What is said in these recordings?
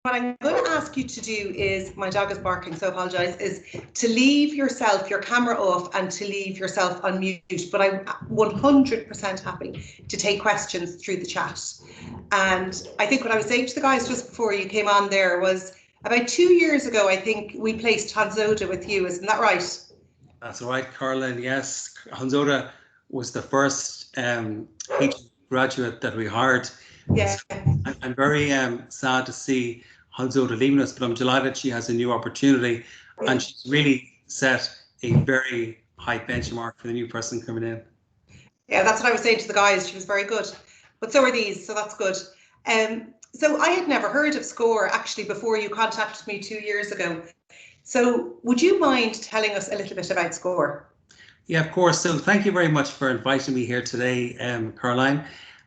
what I'm going to ask you to do is, my dog is barking, so I apologise, is to leave yourself, your camera off, and to leave yourself on mute. But I'm 100% happy to take questions through the chat. And I think what I was saying to the guys just before you came on there was about 2 years ago, I think we placed Hans Oda with you. Isn't that right? That's right, Caroline. Yes, Hans Oda was the first HR graduate that we hired. Yeah. So I'm very sad to see Hans Oda leaving us, but I'm delighted she has a new opportunity, and she's really set a very high benchmark for the new person coming in. Yeah, that's what I was saying to the guys. She was very good, but so are these, so that's good. So I had never heard of Scor actually before you contacted me 2 years ago. So would you mind telling us a little bit about Scor? Yeah, of course. So thank you very much for inviting me here today, Caroline.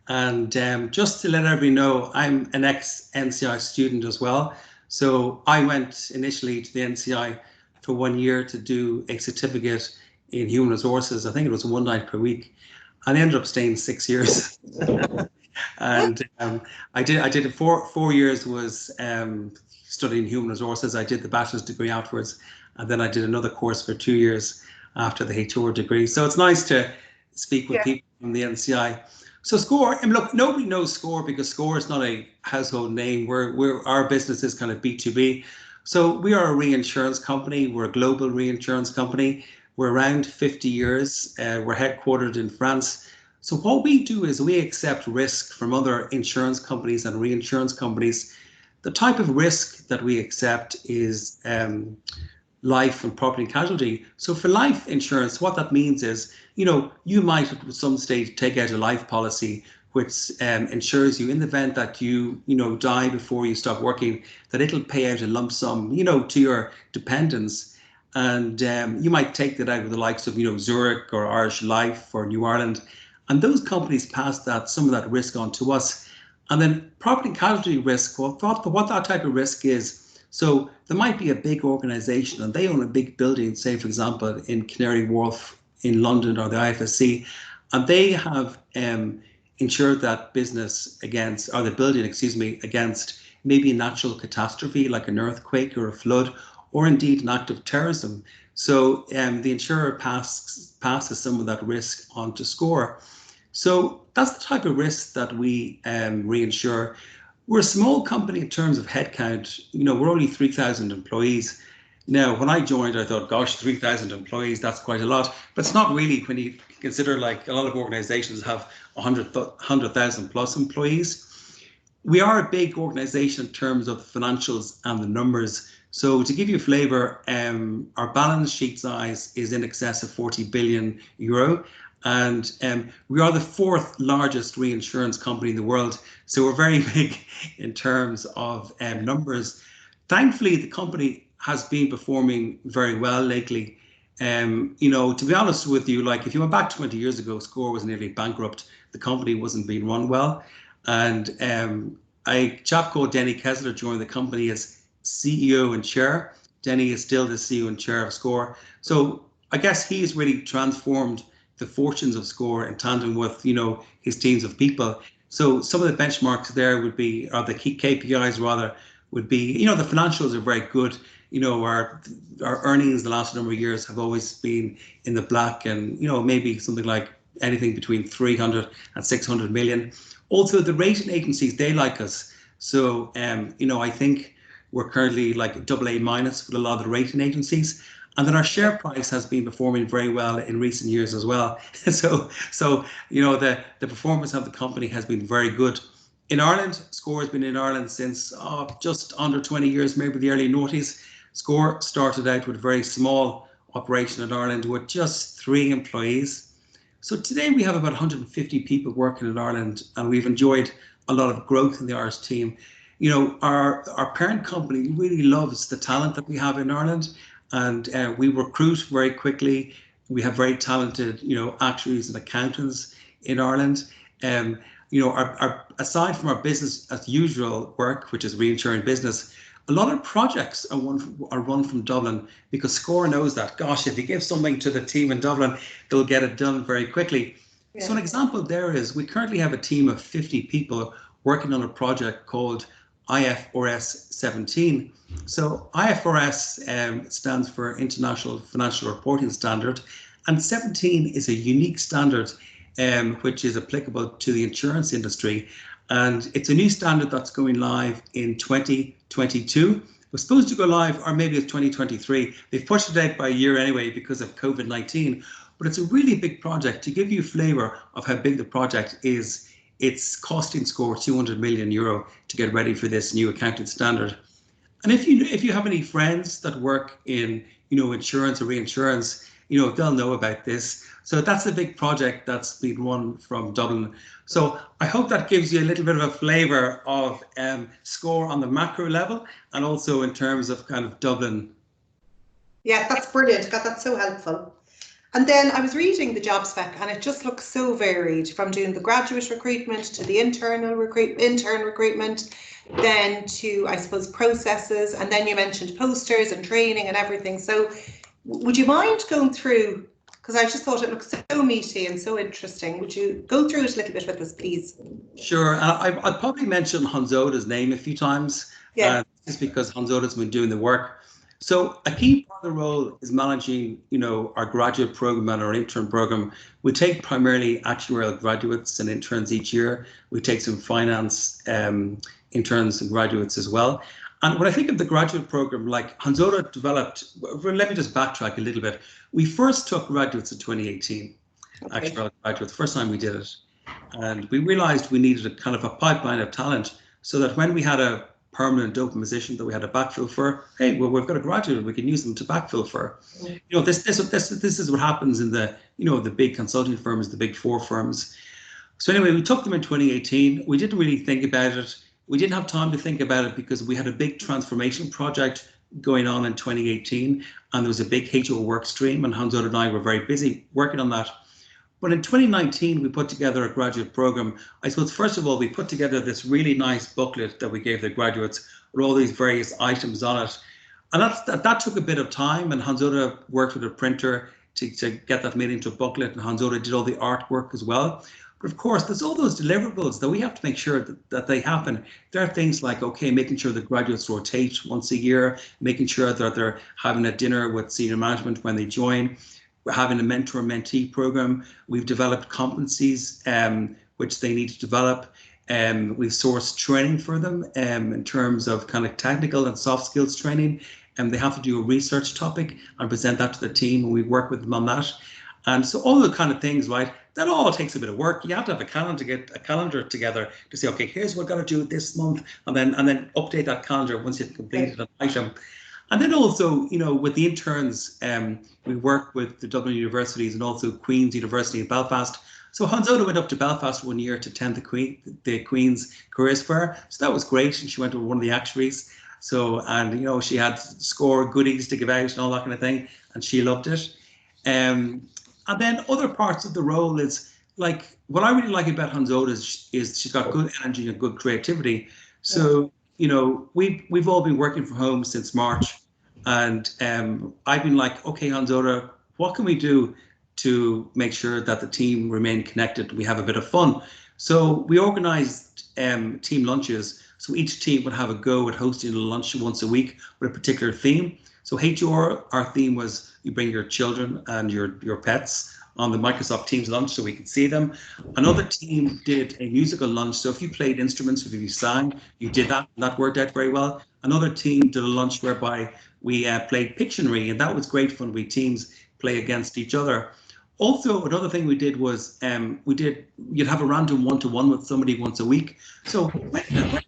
And just to let everybody know, I'm an ex-NCI student as well. So I went initially to the NCI for 1 year to do a certificate in human resources. I think it was one night per week. And I ended up staying 6 years. And I did 4 years was studying human resources. I did the bachelor's degree afterwards, and then I did another course for 2 years after the HR degree. So it's nice to speak with people from the NCI. So Scor, and look, nobody knows Scor because Scor is not a household name. Our business is kind of B2B. So we are a reinsurance company. We're a global reinsurance company. We're around 50 years. We're headquartered in France. So what we do is we accept risk from other insurance companies and reinsurance companies. The type of risk that we accept is life and property and casualty. So for life insurance, what that means is, you might at some stage take out a life policy which ensures you in the event that you die before you stop working, that it'll pay out a lump sum, to your dependents. And you might take that out with the likes of, Zurich or Irish Life or New Ireland. And those companies pass some of that risk on to us. And then property and casualty risk, well, what that type of risk is, so there might be a big organization and they own a big building, say, for example, in Canary Wharf in London or the IFSC, and they have insured that business against, or the building, against maybe a natural catastrophe like an earthquake or a flood, or indeed an act of terrorism. So the insurer passes some of that risk on to Scor. So that's the type of risk that we reinsure. We're a small company in terms of headcount. We're only 3,000 employees. Now, when I joined, I thought, gosh, 3,000 employees, that's quite a lot. But it's not really when you consider like a lot of organizations have 100,000 plus employees. We are a big organization in terms of financials and the numbers. So to give you a flavor, our balance sheet size is in excess of 40 billion euro. And we are the 4th largest reinsurance company in the world. So we're very big in terms of numbers. Thankfully, the company has been performing very well lately. To be honest with you, like if you went back 20 years ago, Scor was nearly bankrupt. The company wasn't being run well. And a chap called Denny Kessler joined the company as CEO and chair. Denny is still the CEO and chair of Scor. So I guess he's really transformed the fortunes of Scor in tandem with, his teams of people. So some of the benchmarks there would be, or the key KPIs rather, would be, the financials are very good. Our earnings the last number of years have always been in the black, and, maybe something like anything between 300 and 600 million. Also, the rating agencies, they like us. So, I think we're currently like AA- with a lot of the rating agencies. And then our share price has been performing very well in recent years as well. So the performance of the company has been very good. In Ireland, Scor has been in Ireland since just under 20 years, maybe the early noughties. Scor started out with a very small operation in Ireland with just 3 employees. So today we have about 150 people working in Ireland, and we've enjoyed a lot of growth in the Irish team. Our parent company really loves the talent that we have in Ireland, and we recruit very quickly. We have very talented, actuaries and accountants in Ireland. Aside from our business as usual work, which is reinsuring business, a lot of projects are run from Dublin because Scor knows that, gosh, if you give something to the team in Dublin, they'll get it done very quickly. Yeah. So an example there is we currently have a team of 50 people working on a project called IFRS 17. So IFRS stands for International Financial Reporting Standard, and 17 is a unique standard which is applicable to the insurance industry. And it's a new standard that's going live in 2022. It was supposed to go live, or maybe it's 2023. They've pushed it out by a year anyway because of COVID-19. But it's a really big project. To give you a flavour of how big the project is, it's costing Scor 200 million euro to get ready for this new accounting standard. And if you have any friends that work in insurance or reinsurance, they'll know about this. So that's a big project that's been run from Dublin. So I hope that gives you a little bit of a flavour of Scor on the macro level, and also in terms of kind of Dublin. Yeah, that's brilliant. God, that's so helpful. And then I was reading the job spec, and it just looks so varied, from doing the graduate recruitment to the intern recruitment, then to, I suppose, processes, and then you mentioned posters and training and everything. So would you mind going through, because I just thought it looked so meaty and so interesting. Would you go through it a little bit with us, please? Sure. I'd probably mention Hans Oda's name a few times, just because Hans Oda's been doing the work. So a key part of the role is managing, our graduate program and our intern program. We take primarily actuarial graduates and interns each year. We take some finance interns and graduates as well. And when I think of the graduate program, like Hans Oda developed, let me just backtrack a little bit. We first took graduates in 2018, actuarial graduates, first time we did it. And we realized we needed a kind of a pipeline of talent, so that when we had a permanent open position that we had a backfill for, hey, well, we've got a graduate, we can use them to backfill for. This is what happens in the the big consulting firms, the big four firms. So anyway, we took them in 2018. We didn't really think about it. We didn't have time to think about it because we had a big transformation project going on in 2018, and there was a big HR work stream, and Hans Oda and I were very busy working on that. But in 2019, we put together a graduate program. I suppose, first of all, we put together this really nice booklet that we gave the graduates with all these various items on it. And that took a bit of time, and Hans Oda worked with a printer to get that made into a booklet, and Hans Oda did all the artwork as well. But of course, there's all those deliverables that we have to make sure that they happen. There are things like, okay, making sure the graduates rotate once a year, making sure that they're having a dinner with senior management when they join. We're having a mentor-mentee program. We've developed competencies which they need to develop. We've sourced training for them in terms of kind of technical and soft skills training. And they have to do a research topic and present that to the team, and we work with them on that. And so all the kind of things, right? That all takes a bit of work. You have to have a calendar, get a calendar together to say, okay, here's what we've got to do this month, and then update that calendar once you've completed an item. And then also, with the interns, we work with the Dublin universities and also Queen's University in Belfast. So Hans Oda went up to Belfast one year to attend the Queen's Careers Fair. So that was great. And she went to one of the actuaries. So, and, she had Scor goodies to give out and all that kind of thing. And she loved it. And then other parts of the role is, like, what I really like about Hans Oda is she's got good energy and good creativity. So, we've all been working from home since March, and I've been like, okay, Hans Oda, what can we do to make sure that the team remain connected? We have a bit of fun. So we organised team lunches. So each team would have a go at hosting a lunch once a week with a particular theme. So HR, our theme was you bring your children and your pets on the Microsoft Teams lunch so we could see them. Another team did a musical lunch. So if you played instruments, if you sang, you did that. And that worked out very well. Another team did a lunch whereby we played Pictionary, and that was great fun. We teams play against each other. Also, another thing we did was you'd have a random one-to-one with somebody once a week. So when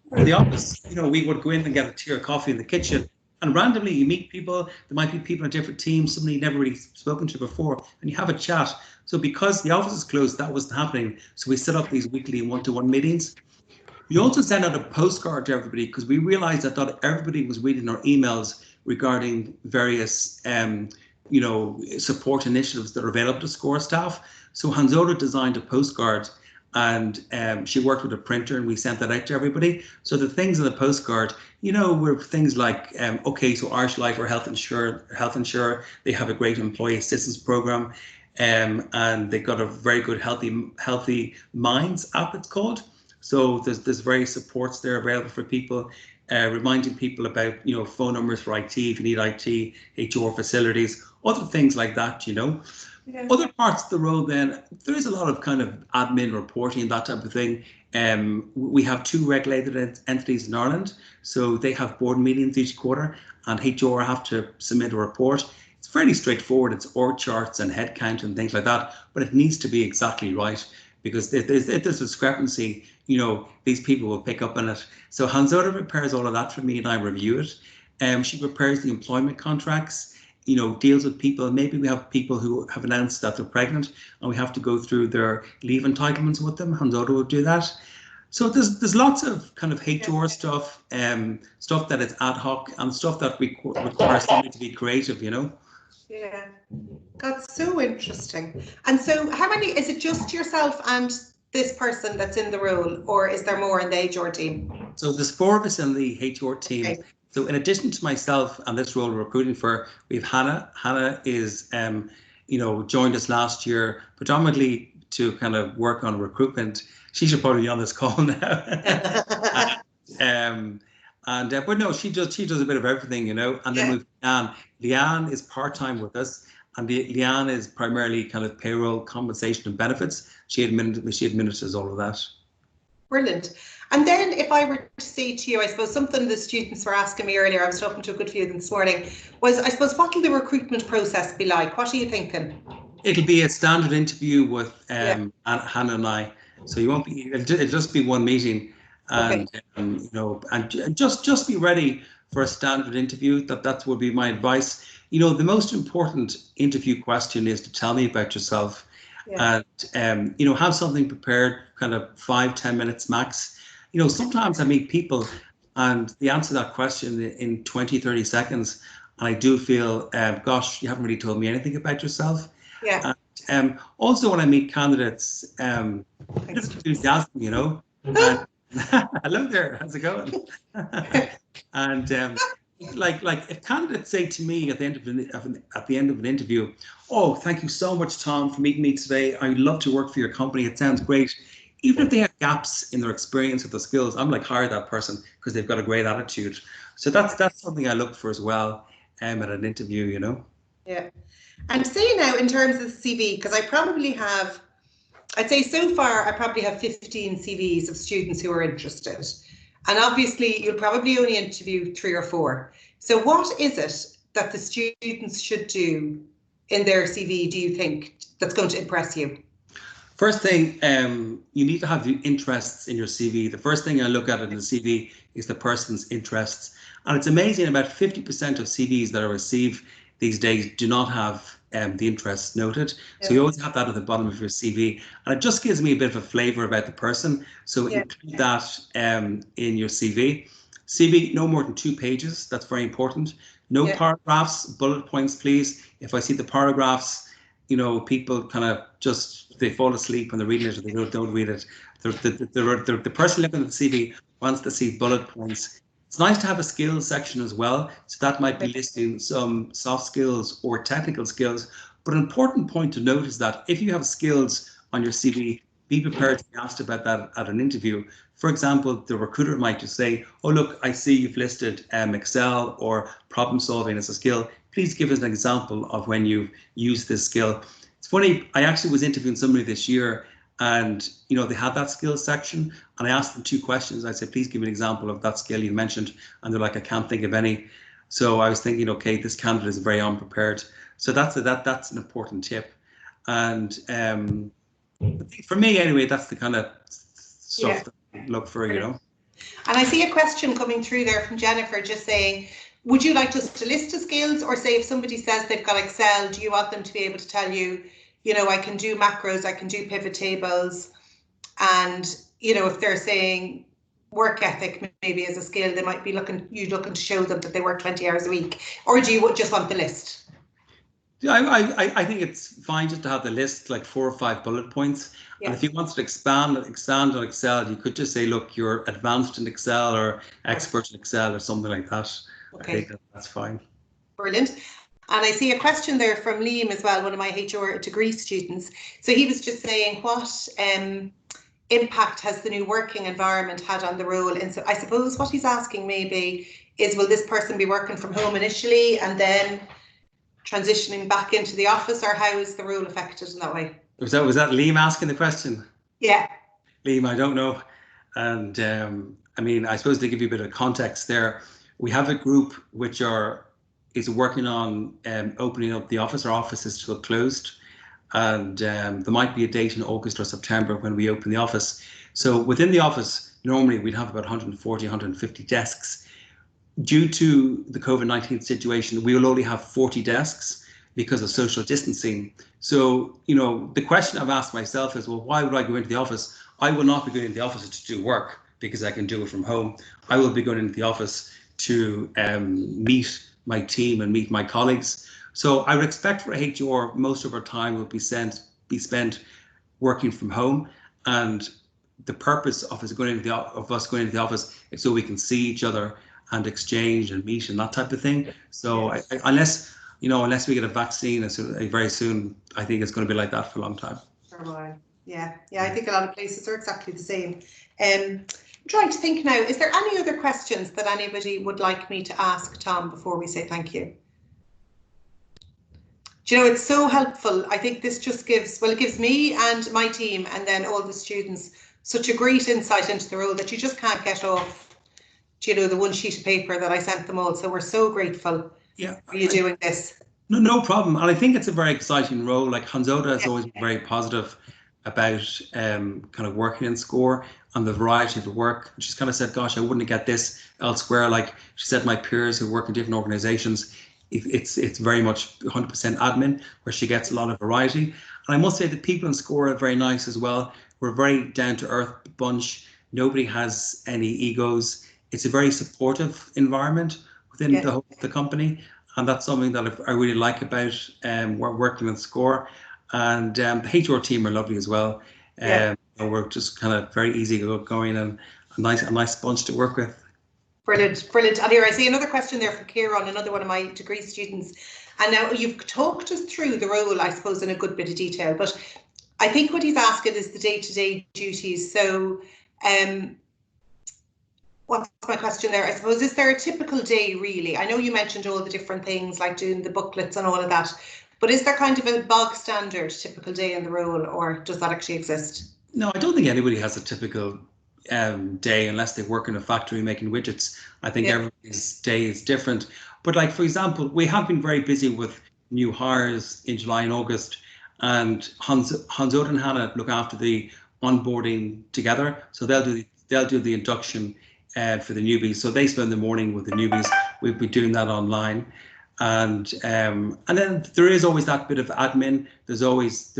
we're in the office, we would go in and get a tea or coffee in the kitchen. And randomly you meet people. There might be people on different teams, somebody you've never really spoken to before, and you have a chat. So because the office is closed, that wasn't happening. So we set up these weekly one-to-one meetings. We also sent out a postcard to everybody because we realized that not everybody was reading our emails regarding various support initiatives that are available to Scor staff. So Hans Oda designed a postcard, and she worked with a printer, and we sent that out to everybody. So the things in the postcard, were things like, okay, so Irish Life or health insurer, they have a great employee assistance program, and they got a very good healthy minds app, it's called. So there's various supports there available for people, reminding people about, phone numbers for IT if you need IT, HR facilities, other things like that, Yeah. Other parts of the role, then, there is a lot of kind of admin reporting and that type of thing. We have 2 regulated entities in Ireland, so they have board meetings each quarter, and HR have to submit a report. It's fairly straightforward. It's org charts and headcount and things like that, but it needs to be exactly right, because if there's a discrepancy, these people will pick up on it. So Hans-Oda prepares all of that for me, and I review it. She prepares the employment contracts, deals with people. Maybe we have people who have announced that they're pregnant, and we have to go through their leave entitlements with them. Hans-Oda will do that. So there's lots of kind of HR stuff, stuff that is ad hoc, and stuff that requires somebody to be creative, Yeah, that's so interesting. And so how many, is it just yourself and this person that's in the role, or is there more in the HR team? So there's 4 of us in the HR team. Okay. So in addition to myself and this role we're recruiting for, we have Hannah. Hannah is, joined us last year predominantly to kind of work on recruitment. She should probably be on this call now. But no, she does a bit of everything, And then we've Leanne. Leanne is part-time with us, and Leanne is primarily kind of payroll, compensation, and benefits. She administers all of that. Brilliant. And then if I were to say to you, I suppose something the students were asking me earlier, I was talking to a good few of them this morning, was, I suppose, what will the recruitment process be like? What are you thinking? It'll be a standard interview with Hannah and I. So you won't be, it'll just be one meeting. And and just be ready for a standard interview. That would be my advice. The most important interview question is to tell me about yourself, and have something prepared, kind of 5-10 minutes max. Sometimes I meet people and they answer that question in 20-30 seconds, and I do feel, gosh, you haven't really told me anything about yourself. Yeah. And also when I meet candidates, enthusiasm, and, hello there, how's it going? And like if candidates say to me at the end of an interview, oh, thank you so much, Tom, for meeting me today. I'd love to work for your company. It sounds great. Even if they have gaps in their experience or the skills, I'm like, hire that person because they've got a great attitude. So that's something I look for as well at an interview, Yeah. And say now in terms of the CV, because I probably have, I'd say so far I probably have 15 CVs of students who are interested. And obviously you'll probably only interview 3 or 4. So what is it that the students should do in their CV, do you think, that's going to impress you? First thing, you need to have the interests in your CV. The first thing I look at in the CV is the person's interests. And it's amazing, about 50% of CVs that I receive these days do not have the interests noted. So you always have that at the bottom of your CV. And it just gives me a bit of a flavour about the person. So include that in your CV. CV, no more than 2 pages. That's very important. No paragraphs, bullet points, please. If I see the paragraphs, people kind of they fall asleep when they're reading it, or they don't read it. The person looking at the CV wants to see bullet points. It's nice to have a skills section as well. So that might be listing some soft skills or technical skills. But an important point to note is that if you have skills on your CV, be prepared to be asked about that at an interview. For example, the recruiter might just say, oh, look, I see you've listed Excel or problem solving as a skill. Please give us an example of when you've used this skill. It's funny, I actually was interviewing somebody this year, and they had that skills section, and I asked them 2 questions. I said, please give me an example of that skill you mentioned, and they're like, I can't think of any. So I was thinking, okay, this candidate is very unprepared. So that's an important tip. And for me anyway, that's the kind of stuff that I look for, And I see a question coming through there from Jennifer, just saying, would you like us to list the skills, or say if somebody says they've got Excel, do you want them to be able to tell you, I can do macros, I can do pivot tables, and if they're saying work ethic maybe as a skill, they might be looking to show them that they work 20 hours a week, or do you just want the list? I think it's fine just to have the list, like 4 or 5 bullet points. And if you want to expand on Excel, you could just say, look, you're advanced in Excel or expert in Excel or something like that. Okay. I think that's fine. Brilliant. And I see a question there from Liam as well, one of my HR degree students. So he was just saying, what impact has the new working environment had on the role? And so I suppose what he's asking maybe is, will this person be working from home initially and then transitioning back into the office, or how is the role affected in that way? Was that Liam asking the question? Yeah. Liam, I don't know. And I mean, I suppose to give you a bit of context there, we have a group which is working on opening up the office. Our office is still closed, and there might be a date in August or September when we open the office. So within the office, normally we'd have about 140, 150 desks. Due to the COVID-19 situation, we will only have 40 desks because of social distancing. So, you know, the question I've asked myself is, well, why would I go into the office? I will not be going into the office to do work because I can do it from home. I will be going into the office to meet my team and meet my colleagues. So I would expect for HR, most of our time will be spent working from home, and the purpose of us going into the office is so we can see each other and exchange and meet and that type of thing. So yes. Unless we get a vaccine very soon, I think it's going to be like that for a long time. For a while. Yeah, I think a lot of places are exactly the same. I'm trying to think now, is there any other questions that anybody would like me to ask Tom before we say thank you? Do you know, it's so helpful. I think this just gives me and my team and then all the students such a great insight into the role that you just can't get off, you know, the one sheet of paper that I sent them all. So we're so grateful for you doing this. No problem. And I think it's a very exciting role. Like Hans-Oda has always been very positive about kind of working in Scor and the variety of the work. She's kind of said, gosh, I wouldn't get this elsewhere. Like she said, my peers who work in different organizations, it's very much 100% admin, where she gets a lot of variety. And I must say the people in Scor are very nice as well. We're a very down-to-earth bunch. Nobody has any egos. It's a very supportive environment within the company, and that's something that I really like about working in Scor. And the HR team are lovely as well. We're just kind of very easy going and a nice bunch to work with. Brilliant. And here I see another question there from Kieran, another one of my degree students. And now you've talked us through the role, I suppose, in a good bit of detail, but I think what he's asking is the day-to-day duties. So what's my question there? I suppose, is there a typical day really? I know you mentioned all the different things like doing the booklets and all of that, but is there kind of a bog standard typical day in the role, or does that actually exist? No, I don't think anybody has a typical day unless they work in a factory making widgets. I think everybody's day is different. But like, for example, we have been very busy with new hires in July and August, and Hans-Oda and Hannah look after the onboarding together. So they'll do the induction for the newbies. So they spend the morning with the newbies. We'll be doing that online. And then there is always that bit of admin. There's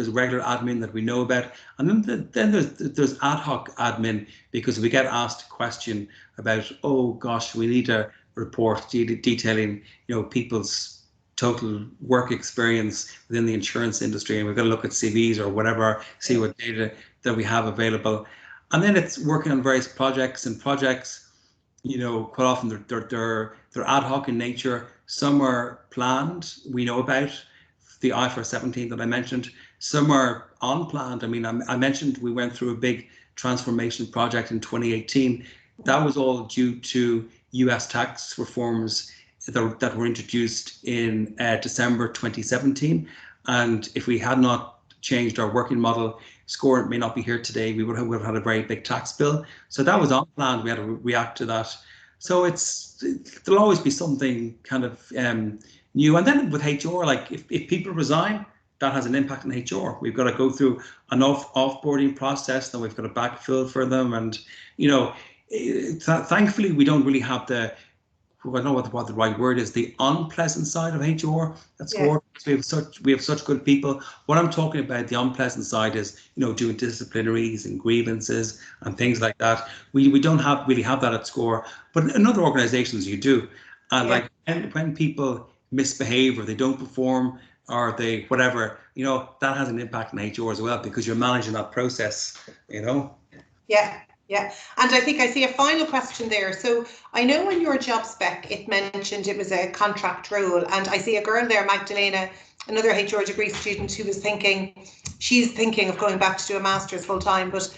regular admin that we know about, and then there's ad hoc admin, because we get asked a question about, oh gosh, we need a report detailing, you know, people's total work experience within the insurance industry, and we've got to look at CVs or whatever, see what data that we have available. And then it's working on various projects, you know, quite often they're ad hoc in nature. Some are planned, we know about, the IFRS 17 that I mentioned. Some are unplanned. I mean, I mentioned we went through a big transformation project in 2018. That was all due to US tax reforms that were introduced in December 2017. And if we had not changed our working model, Scor may not be here today. We would have had a very big tax bill. So that was unplanned. We had to react to that. So there'll always be something kind of new. And then with HR, like if people resign, that has an impact on HR. We've got to go through an offboarding process, then we've got to backfill for them. And, you know, thankfully, we don't really have I don't know what the right word is, the unpleasant side of HR at Scor. We have such good people. What I'm talking about, the unpleasant side, is, you know, doing disciplinaries and grievances and things like that. We don't really have that at Scor, but in other organizations you do. And like when people misbehave or they don't perform or they whatever, you know, that has an impact on HR as well, because you're managing that process, you know. Yeah, and I think I see a final question there. So I know in your job spec, it mentioned it was a contract role, and I see a girl there, Magdalena, another HR degree student, who was thinking, she's thinking of going back to do a master's full time, but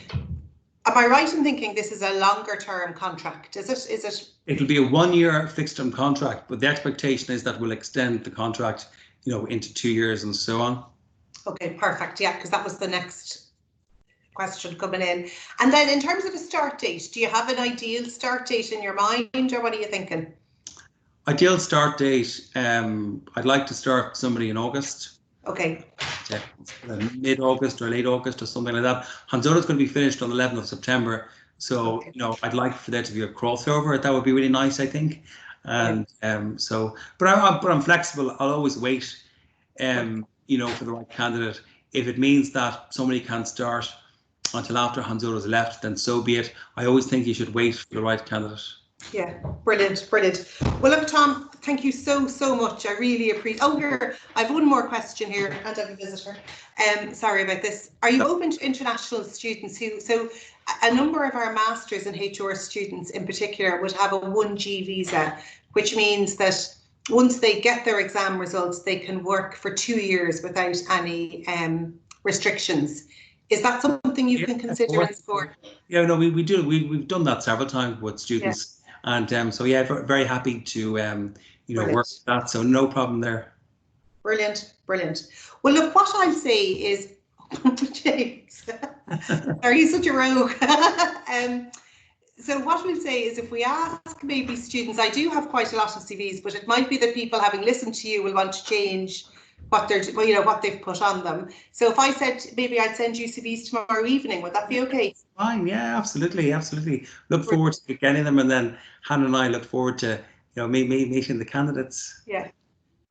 Am I right in thinking this is a longer term contract? Is it? It'll be a 1-year fixed term contract, but the expectation is that we'll extend the contract, you know, into 2 years and so on. Okay, perfect. Yeah, because that was the next question coming in. And then in terms of a start date, do you have an ideal start date in your mind, or what are you thinking? Ideal start date, I'd like to start somebody in August. Okay. Mid-August or late August or something like that. Hanzoda's going to be finished on the 11th of September. So, okay. You know, I'd like for there to be a crossover. That would be really nice, I think. And but I'm flexible. I'll always wait, you know, for the right candidate. If it means that somebody can't start until after Hanzoda's left, then so be it. I always think you should wait for the right candidate. Yeah, brilliant, brilliant. Well, look, Tom, thank you so much. I really appreciate. Oh, here, I have one more question here, and I have a visitor. Sorry about this. Are you open to international students who? So, a number of our masters and HR students, in particular, would have a 1G visa, which means that once they get their exam results, they can work for 2 years without any restrictions. Is that something you can consider in Scor? Yeah, no, we do. We've done that several times with students. Yeah. And so, yeah, very happy to, you know, work with that. So no problem there. Brilliant, brilliant. Well, look, what I'll say is, James, sorry, he's such a rogue. So what we'll say is, if we ask maybe students, I do have quite a lot of CVs, but it might be that people, having listened to you, will want to change what they're, you know, what they've put on them. So if I said maybe I'd send you CVs tomorrow evening, would that be okay? Fine, yeah, absolutely, absolutely. Look forward to getting them, and then Hannah and I look forward to, you know, meeting the candidates. Yeah,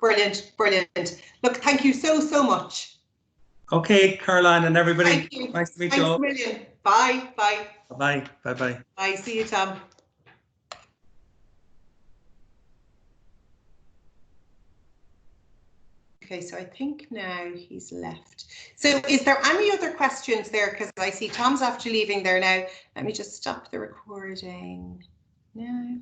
brilliant, brilliant. Look, thank you so much. Okay, Caroline and everybody. Thank you. Nice to meet you all. Thanks a million. Bye, bye. Bye, bye, bye. Bye. See you, Tom. Okay, so I think now he's left. So is there any other questions there? Because I see Tom's after leaving there now. Let me just stop the recording now.